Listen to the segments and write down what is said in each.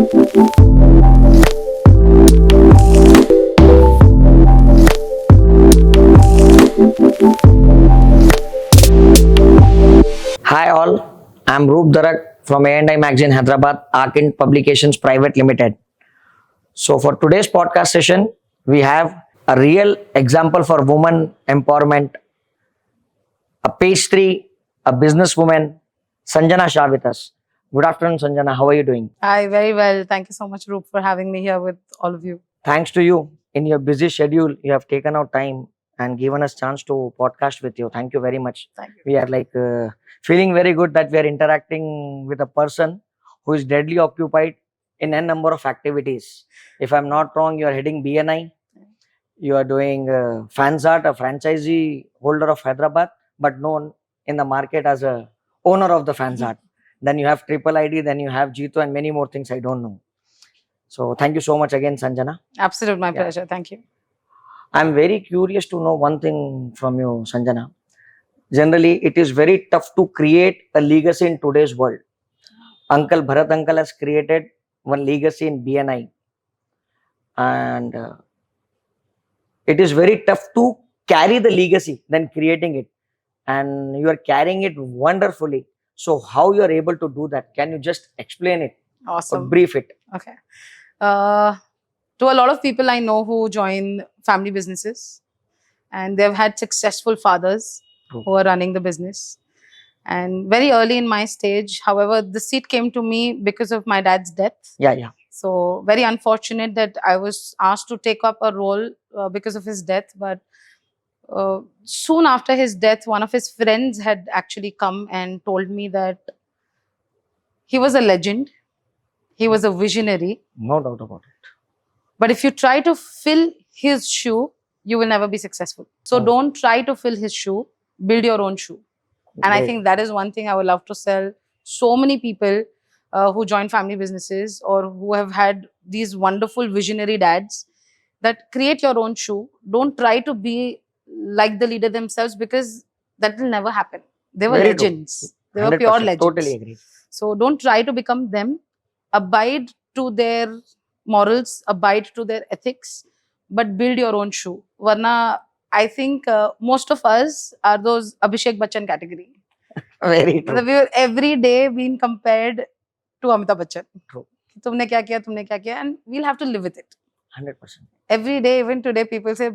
Hi all, I'm Roop Darak from A&I Magazine Hyderabad, Arkint Publications Private Limited. So for today's podcast session, we have a real example for woman empowerment, a pastry, a businesswoman, Sanjana Shah with us. Good afternoon, Sanjana. How are you doing? Hi, very well. Thank you so much, Roop, for having me here with all of you. Thanks to you. In your busy schedule, you have taken out time and given us chance to podcast with you. Thank you very much. Thank you. We are feeling very good that we are interacting with a person who is deadly occupied in a number of activities. If I'm not wrong, you are heading BNI, you are doing Fansart, a franchisee holder of Hyderabad, but known in the market as a owner of the Fansart. Then you have Triple ID, then you have Jeetu, and many more things I don't know. So thank you so much again, Sanjana. Absolute, my Yeah. pleasure. Thank you. I'm very curious to know one thing from you, Sanjana. Generally, it is very tough to create a legacy in today's world. Uncle Bharat Uncle has created one legacy in BNI, and it is very tough to carry the legacy than creating it. And you are carrying it wonderfully. So, how you are able to do that? Can you just explain it or Awesome. brief it? Okay. To a lot of people I know who join family businesses and they've had successful fathers True. who are running the business. And very early in my stage, however, the seat came to me because of my dad's death. Yeah. So very unfortunate that I was asked to take up a role because of his death. But soon after his death, one of his friends had actually come and told me that he was a legend. He was a visionary. No doubt about it. But if you try to fill his shoe, you will never be successful. So Oh. don't try to fill his shoe, build your own shoe. And I Great. think that is one thing I would love to sell so many people who join family businesses or who have had these wonderful visionary dads, that create your own shoe. Don't try to be like the leader themselves, because that will never happen. They were Very true. legends. They were pure 100%, legends. Totally agree. So don't try to become them. Abide to their morals, abide to their ethics, but build your own shoe. Varna, I think most of us are those Abhishek Bachchan category. Very true. We were every day being compared to Amitabh Bachchan. True. तुमने क्या किया, तुमने क्या किया, and we'll have to live with it. 100%. Every day, even today, people say,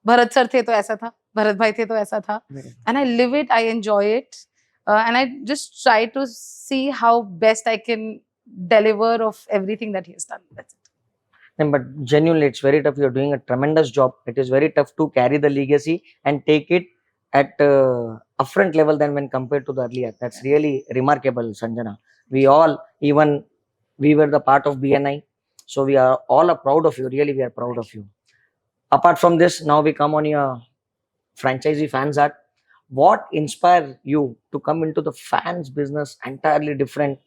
Bharat sir थे तो ऐसा था, Bharat bhai थे तो ऐसा था. And I live it, I enjoy it. And I just try to see how best I can deliver of everything that he has done. That's it. But genuinely, it's very tough. You're doing a tremendous job. It is very tough to carry the legacy and take it at upfront level than when compared to the earlier. That's really remarkable, Sanjana. We all, even we were the part of BNI, so we are all proud of you. Really, we are proud of you. Apart from this, now we come on your franchisee Fansart. What inspired you to come into the fans business? Entirely different,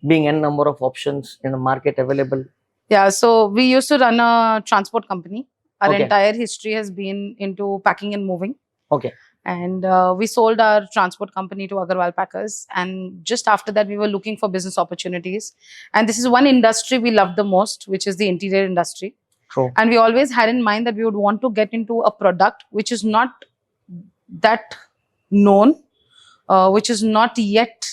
being n number of options in the market available. Yeah, so we used to run a transport company. Our Okay. entire history has been into packing and moving. Okay. And we sold our transport company to Agarwal Packers. And just after that, we were looking for business opportunities. And this is one industry we love the most, which is the interior industry. True. And we always had in mind that we would want to get into a product which is not that known, which is not yet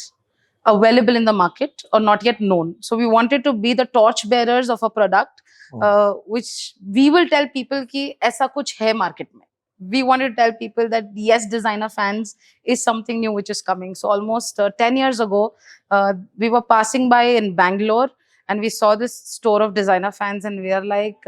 available in the market or not yet known. So we wanted to be the torch bearers of a product which we will tell people ki aisa kuch hai market mein. We wanted to tell people that yes, designer fans is something new which is coming. So almost 10 years ago, we were passing by in Bangalore and we saw this store of designer fans and we are like,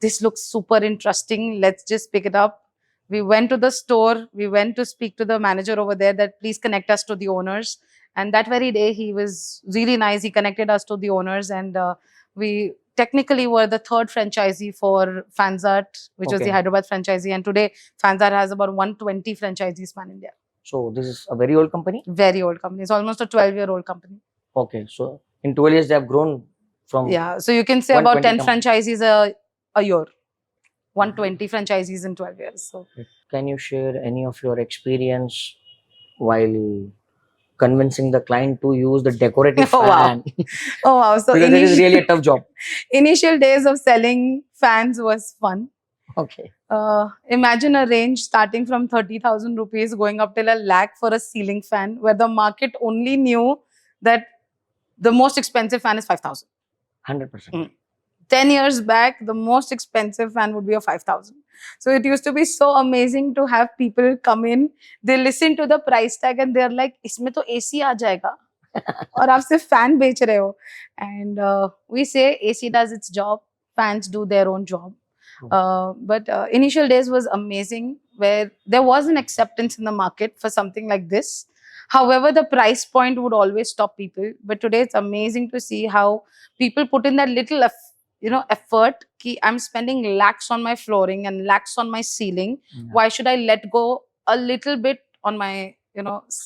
this looks super interesting. Let's just pick it up. We went to the store. We went to speak to the manager over there that please connect us to the owners. And that very day, he was really nice. He connected us to the owners and we technically were the third franchisee for Fansart, which was the Okay. Hyderabad franchisee. And today, Fansart has about 120 franchisees pan India. So this is a very old company. Very old company. It's almost a 12-year-old company. Okay. So in 12 years, they have grown from. Yeah. So you can say about 120 10 franchisees a year. 120 franchisees in 12 years. So Can you share any of your experience while convincing the client to use the decorative Oh, wow. fan? Oh wow! So Because it is really a tough job. initial days of selling fans was fun. Okay. Imagine a range starting from 30,000 rupees going up till a lakh for a ceiling fan, where the market only knew that the most expensive fan is 5,000. 100%. 10 years back, the most expensive fan would be a 5,000. So it used to be so amazing to have people come in, they listen to the price tag and they're like, इसमें तो AC आ जाएगा और आप सिर्फ fan बेच रहे हो. And we say AC does its job, fans do their own job. But initial days was amazing, where there was an acceptance in the market for something like this. However, the price point would always stop people. But today it's amazing to see how people put in that little effort. Ki I'm spending lakhs on my flooring and lakhs on my ceiling. Yeah. Why should I let go a little bit on my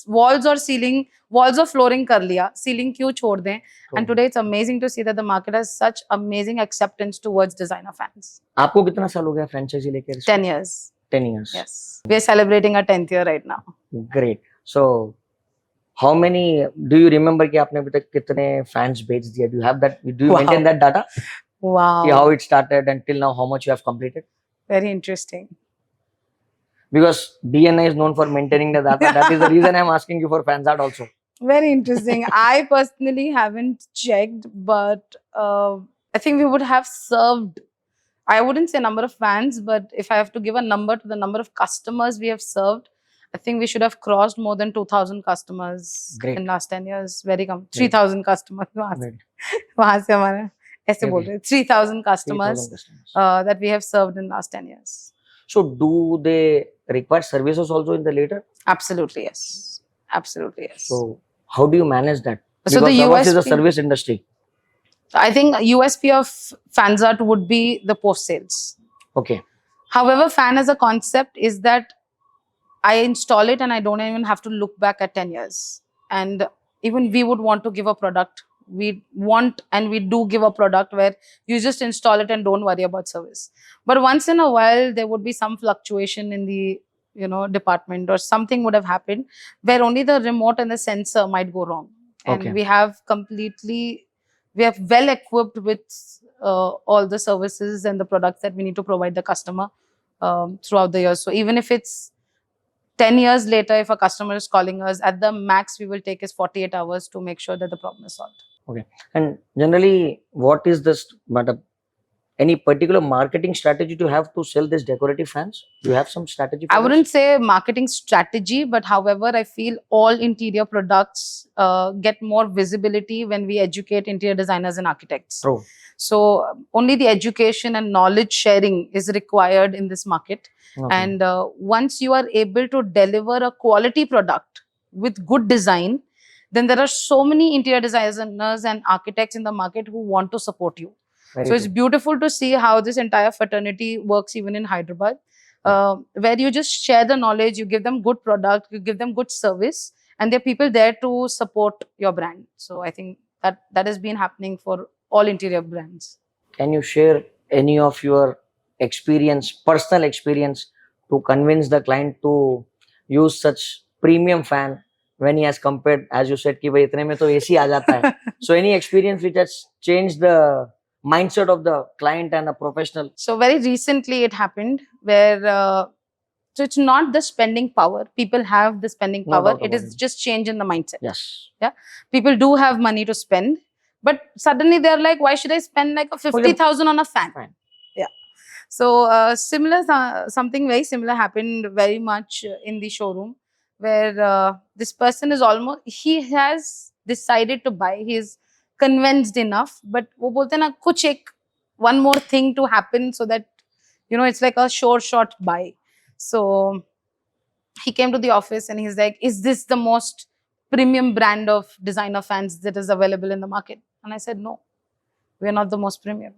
walls or ceiling? Walls or flooring kar liya, ceiling kyun chhod dein? And today it's amazing to see that the market has such amazing acceptance towards designer fans. आपको कितना साल हो गया franchise लेके? 10 years. 10 years. Yes. We are celebrating our 10th year right now. Great. So, how many do you remember कि आपने अभी तक कितने fans बेच दिया? Do you have that? Do you Wow. maintain that data? Wow. कि how it started and till now how much you have completed? Very interesting. Because DNI is known for maintaining the data. That is the reason I'm asking you for fans art also. Very interesting. I personally haven't checked, but I think we would have served, I wouldn't say number of fans, but if I have to give a number to the number of customers we have served, I think we should have crossed more than 2,000 customers Great. in last 10 years. Very come 3,000 customers. Great. वहाँ से हमारा ऐसे बोल Maybe. रहे 3,000 customers 3,000 customers. that we have served in last 10 years. So, do they require services also in the later? Absolutely yes. Absolutely yes. So, how do you manage that? So Because the ours is a USP service industry. I think USP of Fansart would be the post sales. Okay. However, fan as a concept is that I install it and I don't even have to look back at 10 years. And even we would want to give a product. We want and we do give a product where you just install it and don't worry about service. But once in a while, there would be some fluctuation in the department, or something would have happened where only the remote and the sensor might go wrong. And Okay. we are well equipped with all the services and the products that we need to provide the customer throughout the years. So even if it's 10 years later, if a customer is calling us, at the max we will take is 48 hours to make sure that the problem is solved. And generally, what is this? But any particular marketing strategy to have to sell this decorative fans? Do you have some strategy? For I this? wouldn't say marketing strategy, but however, I feel all interior products get more visibility when we educate interior designers and architects. True. So only the education and knowledge sharing is required in this market. Okay. And once you are able to deliver a quality product with good design, then there are so many interior designers and architects in the market who want to support you. Very So it's true. beautiful to see how this entire fraternity works even in Hyderabad, where you just share the knowledge, you give them good product, you give them good service, and there are people there to support your brand. So I think that has been happening for all interior brands. Can you share any of your experience, personal experience, to convince the client to use such premium fan when he has compared, as you said, कि भाई इतने में तो AC आ जाता है. So any experience which has changed the mindset of the client and a professional? So very recently it happened where so it's not the spending power. People have the spending No power. doubt It about is it. just change in the mindset. Yes. People do have money to spend, but suddenly they're like, why should I spend like a 50,000 on a fan? Fine. Yeah. So something very similar happened very much in the showroom, where this person is he has decided to buy. He's convinced enough, but वो बोलते हैं ना कुछ एक one more thing to happen so that it's like a short buy. So he came to the office and he's like, is this the most premium brand of designer fans that is available in the market? And I said, no, we're not the most premium.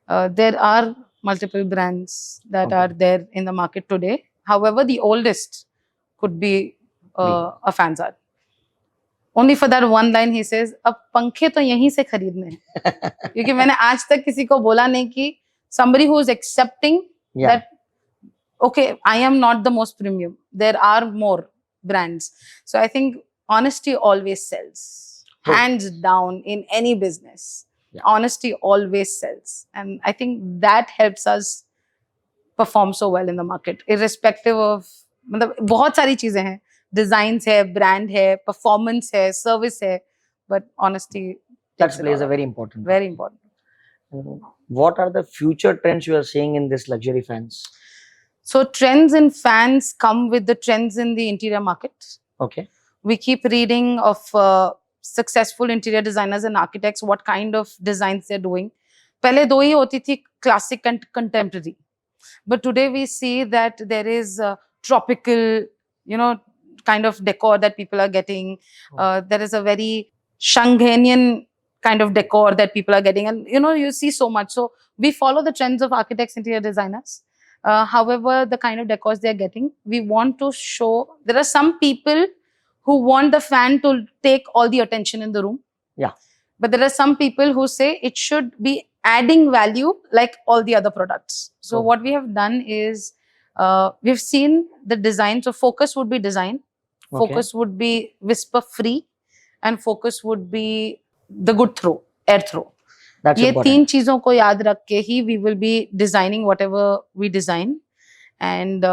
There are multiple brands that Okay. are there in the market today. However, the oldest could be a Fansart. Only for that one line he says, अब पंखे तो यहीं से खरीदने हैं. क्योंकि मैंने आज तक किसी को बोला नहीं कि somebody who is accepting Yeah. that okay, I am not the most premium. There are more brands. So I think honesty always sells, True. hands down in any business. Yeah. Honesty always sells. And I think that helps us perform so well in the market, irrespective of, मतलब बहुत सारी चीजें हैं, designs है, brand है, performance है, service है, but honesty That takes it plays all a out. very important role. Very important. What are the future trends you are seeing in this luxury fans? So trends in fans come with the trends in the interior market. Okay. We keep reading of successful interior designers and architects, what kind of designs they're doing. पहले दो ही होती थी, classic and contemporary. But today we see that there is tropical, kind of decor that people are getting. There is a very Shanghainian kind of decor that people are getting. And, you see so much. So we follow the trends of architects, interior designers. However, the kind of decors they're getting, we want to show, there are some people who want the fan to take all the attention in the room. Yeah. But there are some people who say it should be adding value like all the other products. So Oh. what we have done is we've seen the design. So focus would be design, Okay. focus would be whisper free, and focus would be the good throw, air throw. That's ये important. तीन चीजों को याद रख के ही we will be designing whatever we design. And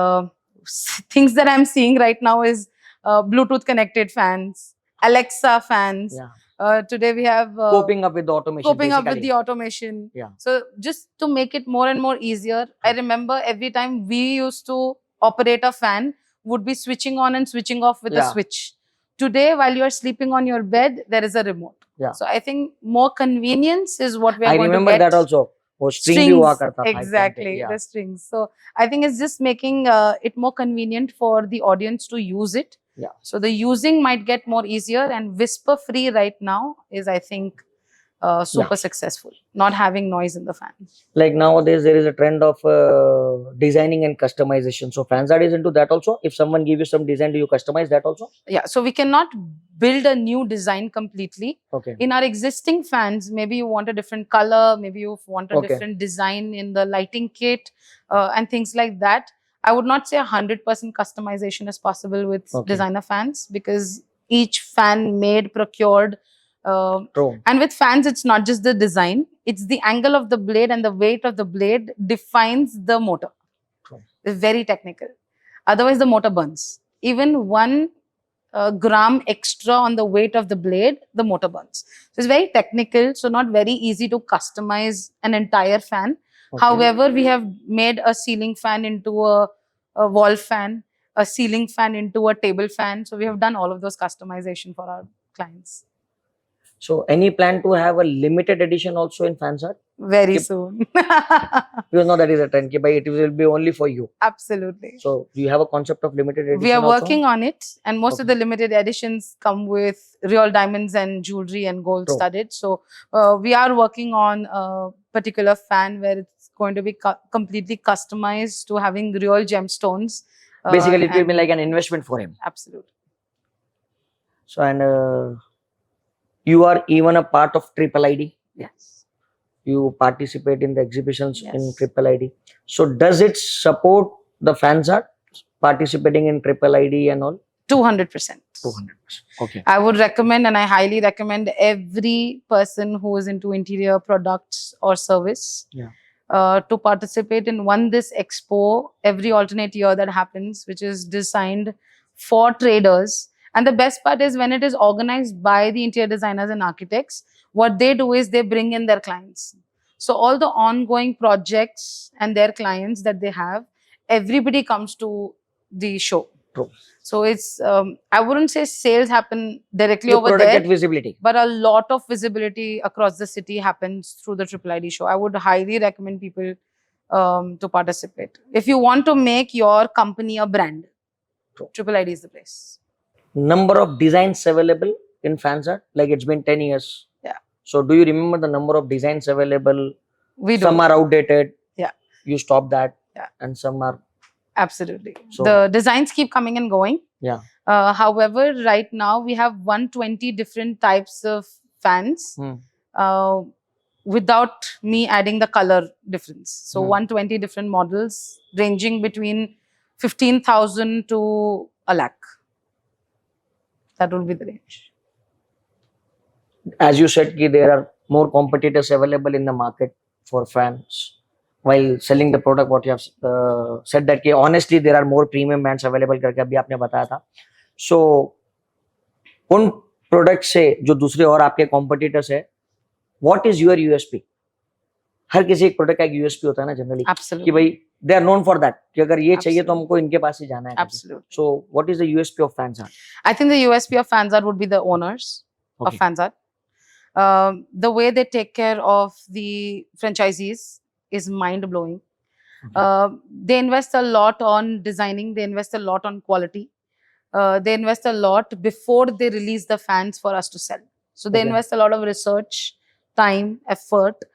things that I'm seeing right now is Bluetooth connected fans, Alexa fans. Yeah. Today we have Coping up with the automation. coping up with basically. the automation. Yeah. So just to make it more and more easier, I remember every time we used to operate a fan, would be switching on and switching off with a Yeah. switch. Today, while you are sleeping on your bed, there is a remote. Yeah. So I think more convenience is what we are I going remember to get. that also. वो string भी हुआ करता था, I think. Exactly, Yeah. the strings. So I think it's just making it more convenient for the audience to use it. Yeah. So the using might get more easier, and whisper free right now is, I think, super successful. Not having noise in the fan. Like nowadays there is a trend of designing and customization. So Fansart is into that also. If someone give you some design, do you customize that also? Yeah. So we cannot build a new design completely. Okay. In our existing fans, maybe you want a different color, maybe you want a Okay. different design in the lighting kit, and things like that. I would not say 100% customization is possible with Okay. designer fans, because each fan made, procured, True. and with fans, it's not just the design, it's the angle of the blade and the weight of the blade defines the motor. True. It's very technical. Otherwise, the motor burns. Even 1 gram extra on the weight of the blade, the motor burns. So it's very technical, so not very easy to customize an entire fan. Okay. However, we have made a ceiling fan into a wall fan, a ceiling fan into a table fan. So we have done all of those customization for our clients. So any plan to have a limited edition also in Fansart? Very Yep. soon. You know that is a trend, but it will be only for you. Absolutely. So do you have a concept of limited edition? We are also? working on it, and most of Okay. the limited editions come with real diamonds and jewelry and gold True. studded. So we are working on a particular fan where it's going to be completely customized to having real gemstones. Basically, it will be and- like an investment for him. Absolutely. So and you are even a part of Triple ID. Yes. You participate in the exhibitions in Yes. Triple ID. So does it support the Fansart participating in Triple ID and all? 200%. 200%. Okay. I would recommend, and I highly recommend every person who is into interior products or service to participate in this expo every alternate year that happens, which is designed for traders. And the best part is when it is organized by the interior designers and architects, what they do is they bring in their clients. So all the ongoing projects and their clients that they have, everybody comes to the show. True. So it's, I wouldn't say sales happen directly Your over product there, get visibility. but a lot of visibility across the city happens through the Triple ID show. I would highly recommend people to participate. If you want to make your company a brand, True. Triple ID is the place. Number of designs available in Fansart? Like it's been 10 years. Yeah. So do you remember the number of designs available? We do. Some are outdated. Yeah. You stop that. Yeah. And some are. Absolutely. So- The designs keep coming and going. Yeah. However, right now we have 120 different types of fans without me adding the color difference. So 120 different models ranging between 15,000 to a lakh. That will be the range. As you said, ki there are more competitors available in the market for fans. While selling the product, what you have said that ki honestly there are more premium brands available करके अभी आपने बताया था. So उन product से जो दूसरे और आपके कॉम्पिटिटर्स है, व्हाट इज योर यूएसपी? हर किसी एक प्रोडक्ट का एक यूएसपी होता है ना जनरली, कि Absolutely. भाई they are known for that, कि अगर ये चाहिए तो Absolutely. हमको इनके पास ही जाना है. Absolutely. So what is the USP of fans art? I think the USP of Fansart would be the owners of Okay. Fansart. The way they take care of the franchisees is mind blowing. They invest a lot on designing, they invest a lot on quality. They invest a lot before they release the fans for us to sell. So they Okay. invest a lot of research, time, effort.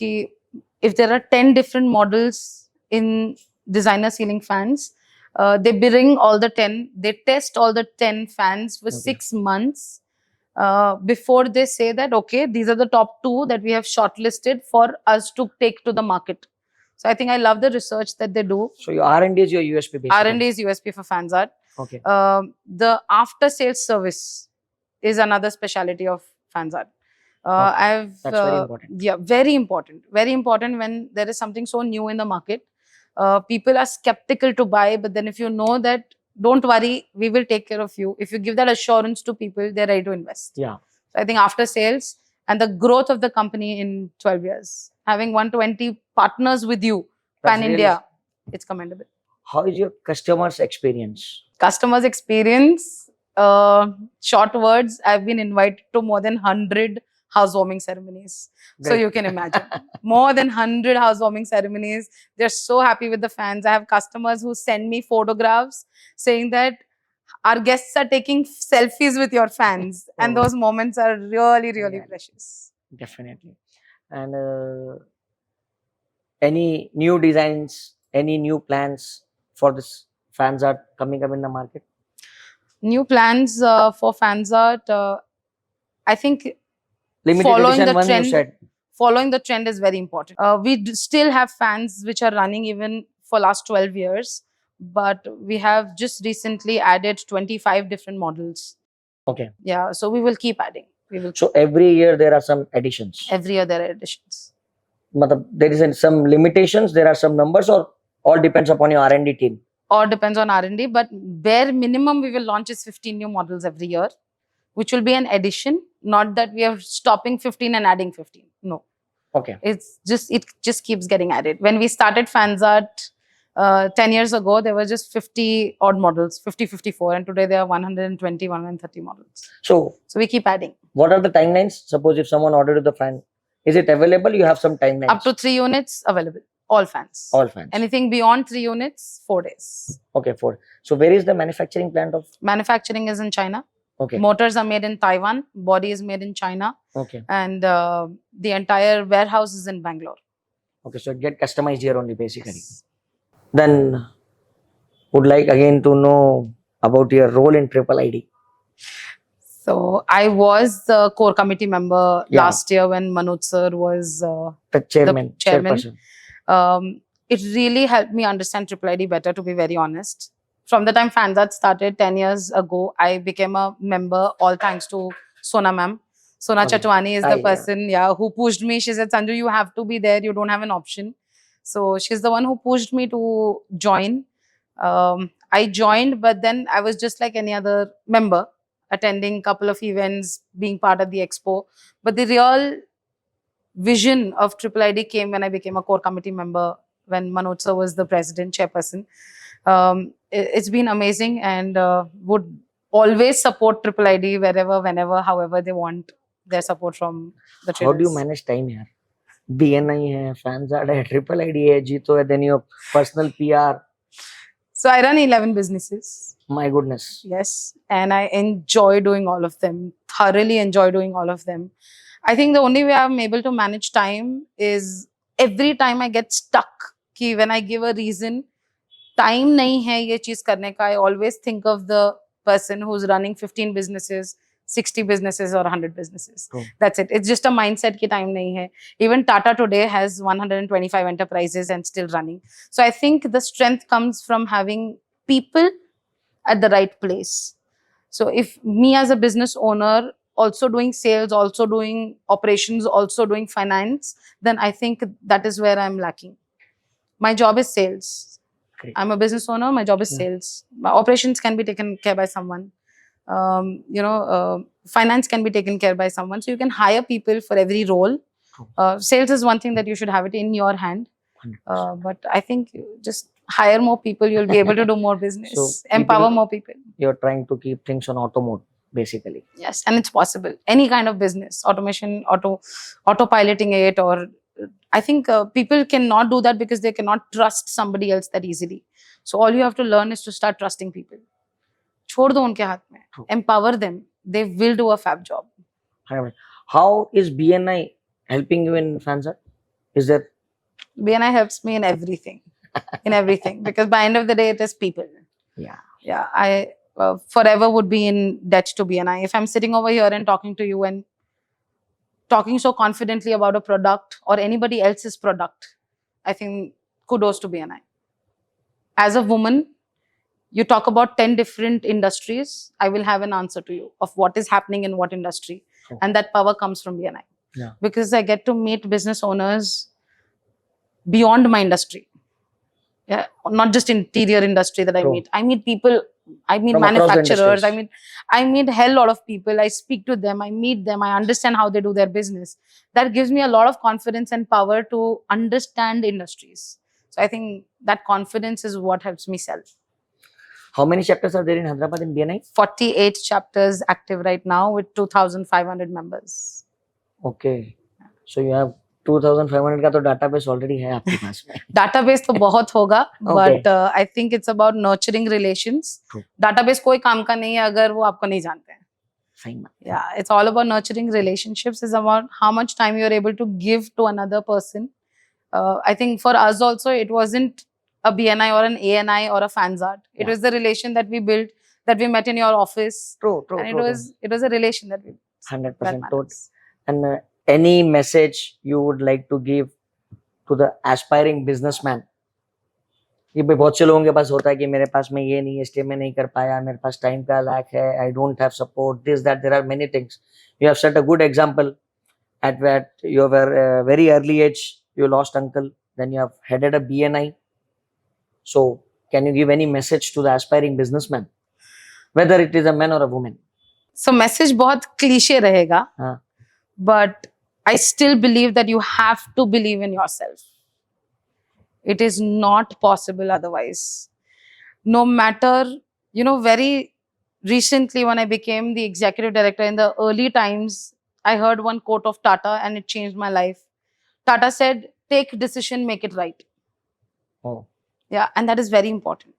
Ki if there are 10 different models in designer ceiling fans, they bring all the 10, they test all the 10 fans for Okay. 6 months before they say that, okay, these are the top 2 that we have shortlisted for us to take to the market. So I think I love the research that they do. So your R&D is your USP basically. R&D is USP for Fansart. Okay. The after sales service is another specialty of Fansart. Okay. That's very important. Yeah, very important. Very important when there is something so new in the market. People are skeptical to buy, but then if you know that, don't worry, we will take care of you. If you give that assurance to people, they're ready to invest. Yeah. So I think after sales and the growth of the company in 12 years, having 120 partners with you, That's pan India, it's commendable. How is your customers experience? Customers experience, short words, I've been invited to more than 100 housewarming ceremonies. So Great. you can imagine, more than 100 housewarming ceremonies. They're so happy with the fans. I have customers who send me photographs saying that our guests are taking selfies with your fans. And Oh. those moments are really, really Yeah. precious. Definitely. And any new designs, any new plans for this fans art coming up in the market? New plans for Fansart, I think Limited Following edition the one trend. you said. following the trend is very important. We still have fans which are running even for last 12 years, but we have just recently added 25 different models. Okay. Yeah, so we will keep adding. We will So every year there are some additions. every year there are additions. Matlab, there is some limitations, there are some numbers, or all depends upon your R&D team. Or depends on R&D, but bare minimum we will launch is 15 new models every year, which will be an addition. Not that we are stopping 15 and adding 15. No. Okay. It just keeps getting added. When we started Fansart 10 years ago, there were just 50 odd models, 50, 54, and today there are 120, 130 models. So So we keep adding. what are the timelines? Suppose if someone ordered the fan, is it available? You have some timelines. Up to 3 units available, all fans. all fans. Anything beyond 3 units, 4 days. Okay, 4. So where is the manufacturing plant of? Manufacturing is in China. Okay. Motors are made in Taiwan. Body is made in China. Okay. And the entire warehouse is in Bangalore. Okay. So it get customized here only basically. Yes. Then would like again to know about your role in Triple ID. So I was the core committee member Yeah. last year when Manoj sir was. The chairman. chairman. Chairperson. It really helped me understand Triple ID better, to be very honest. From the time Fansart started 10 years ago, I became a member, all thanks to Sona ma'am. Sona Okay. Chatwani is Yeah. the person, who pushed me. She said, Sanju, you have to be there. You don't have an option. So she's the one who pushed me to join. I joined, but then I was just like any other member, attending a couple of events, being part of the expo. But the real vision of Triple ID came when I became a core committee member, when Manoj sir was the president, chairperson. It's been amazing, and would always support Triple ID wherever, whenever, however they want their support from the How do you traders. manage time here? BNI hai, Fansart hai, Triple ID hai, Jito hai, then your personal PR. So I run 11 businesses. My goodness. Yes, and I enjoy doing all of them, thoroughly enjoy doing all of them. I think the only way I'm able to manage time is every time I get stuck, ki when I give a reason, time nahi hai ye cheez karne ka, I always think of the person who's running 15 businesses, 60 businesses or 100 businesses. True. That's it. It's just a mindset ki time nahi hai. Even Tata today has 125 enterprises and still running. So I think the strength comes from having people at the right place. So if me as a business owner, also doing sales, also doing operations, also doing finance, then I think that is where I'm lacking. My job is sales. Great. I'm a business owner. My job is Yeah. sales. My operations can be taken care by someone. Finance can be taken care by someone. So you can hire people for every role. True. Sales is one thing that you should have it in your hand. 100%. But I think you just hire more people. You'll be able to do more business. So Empower people- more people. You're trying to keep things on auto mode, basically. Yes, and it's possible. Any kind of business, automation, autopiloting it, or I think people cannot do that because they cannot trust somebody else that easily. So all you have to learn is to start trusting people. छोड़ दो उनके हाथ में. True. Empower them. They will do a fab job. 100%. How is BNI helping you in Fansat? Is there BNI helps me in everything, because by end of the day, it is people. Yeah. Yeah, I forever would be in debt to BNI. If I'm sitting over here and talking to you and talking so confidently about a product or anybody else's product, I think kudos to BNI. As a woman, you talk about 10 different industries, I will have an answer to you of what is happening in what industry. True. And that power comes from BNI. Yeah. Because I get to meet business owners beyond my industry. Yeah, not just interior industry that I True. meet. I meet people, I meet From across the manufacturers, industries. I meet hell lot of people. I speak to them, I meet them, I understand how they do their business. That gives me a lot of confidence and power to understand industries. So I think that confidence is what helps me sell. How many chapters are there in Hyderabad in BNI? 48 chapters active right now with 2,500 members. Okay. So you have 2,500 का तो database already है आपके पास में. Database तो बहुत होगा, Okay. but I think it's about nurturing relations. True. Database कोई काम का नहीं है अगर वो आपको नहीं जानते हैं. Fine. Yeah, it's all about nurturing relationships. It's about how much time you're able to give to another person. I think for us also, it wasn't a BNI or an ANI or a Fansart. It Yeah. was the relation that we built, that we met in your office. True. And it was a relation that we built. 100% That tot. matters. And any message you would like to give to the aspiring businessman? ये भाई बहुत से लोगों के पास होता है कि मेरे पास में ये नहीं है इसलिए मैं नहीं कर पाया, मेरे पास टाइम का लैक है, I don't have support, this that, there are many things. You have set a good example at your very early age you lost uncle, then you have headed a BNI. So can you give any message to the aspiring businessman, whether it is a man or a woman? So message बहुत cliche रहेगा, हाँ. but I still believe that you have to believe in yourself. It is not possible otherwise. No matter, very recently when I became the executive director in the early times, I heard one quote of Tata and it changed my life. Tata said, take decision, make it right. Oh. Yeah, and that is very important.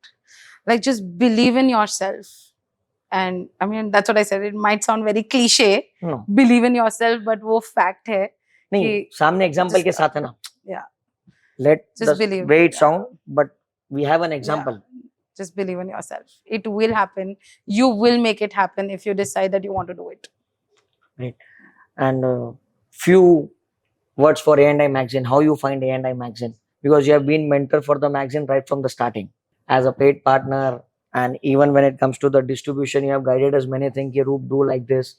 Like just believe in yourself. And I mean, that's what I said. It might sound very cliche, No. believe in yourself, but वो fact है. नहीं कि सामने example just- के साथ है ना. Yeah. Let Just the believe. way it Yeah. sound, but we have an example. Just believe in yourself. It will happen. You will make it happen if you decide that you want to do it. And few words for A&I magazine. How you find A&I magazine? Because you have been mentor for the magazine right from the starting as a paid partner, and even when it comes to the distribution, you have guided us many things. Roop, do like this.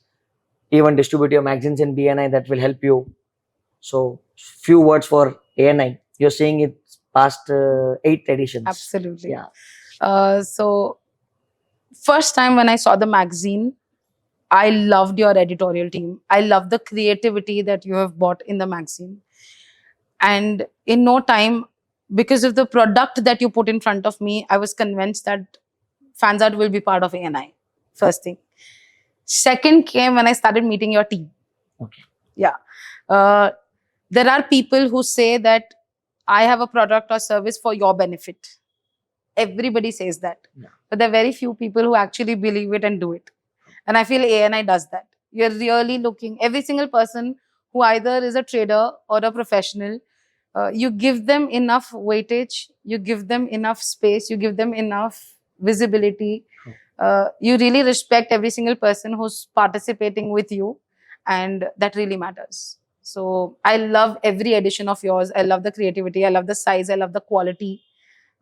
Even distribute your magazines in BNI, that will help you. So few words for A&I. You're saying it's past 8 editions. Absolutely. Yeah. So first time when I saw the magazine, I loved your editorial team. I love the creativity that you have brought in the magazine. And in no time, because of the product that you put in front of me, I was convinced that Fansart will be part of ANI. First thing. Second came when I started meeting your team. Okay. Yeah. There are people who say that I have a product or service for your benefit. Everybody says that. Yeah. But there are very few people who actually believe it and do it. And I feel ANI does that. You're really looking, every single person who either is a trader or a professional, you give them enough weightage, you give them enough space, you give them enough visibility. You really respect every single person who's participating with you, and that really matters. So I love every edition of yours. I love the creativity, I love the size, I love the quality.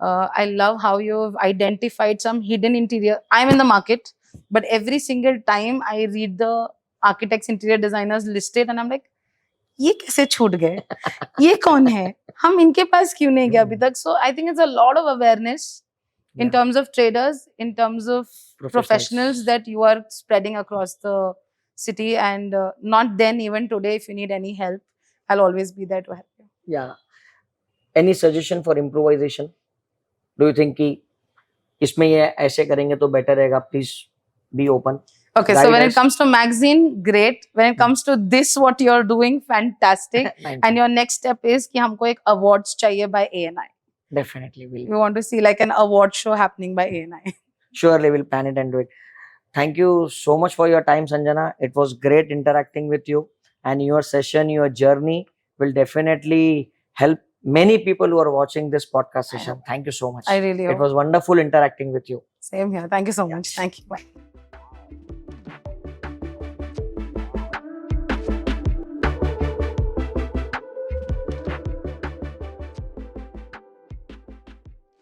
I love how you've identified some hidden interior. I'm in the market, But every single time I read the architects, interior designers listed, and I'm like, ये कैसे छूट गए? ये कौन है? हम इनके पास क्यों नहीं गए अभी तक? So I think it's a lot of awareness in Yeah. terms of traders, in terms of professionals that you are spreading across the city. And not then, even today, if you need any help, I'll always be there to help you. Yeah. Any suggestion for improvisation? Do you think कि इसमें ये ऐसे करेंगे तो better रहेगा? Please be open. Okay, so Guide when us. it comes to magazine, great. When it comes to this, what you're doing, fantastic. Thank And you. your next step is कि हमको एक awards चाहिए by ANI. Definitely will. We want to see like an award show happening by ANI. Surely we'll plan it and do it. Thank you so much for your time, Sanjana. It was great interacting with you, and your session, your journey will definitely help many people who are watching this podcast session. Thank you so much. I really It hope. was wonderful interacting with you. Same here. Thank you so much. Thank you. Bye.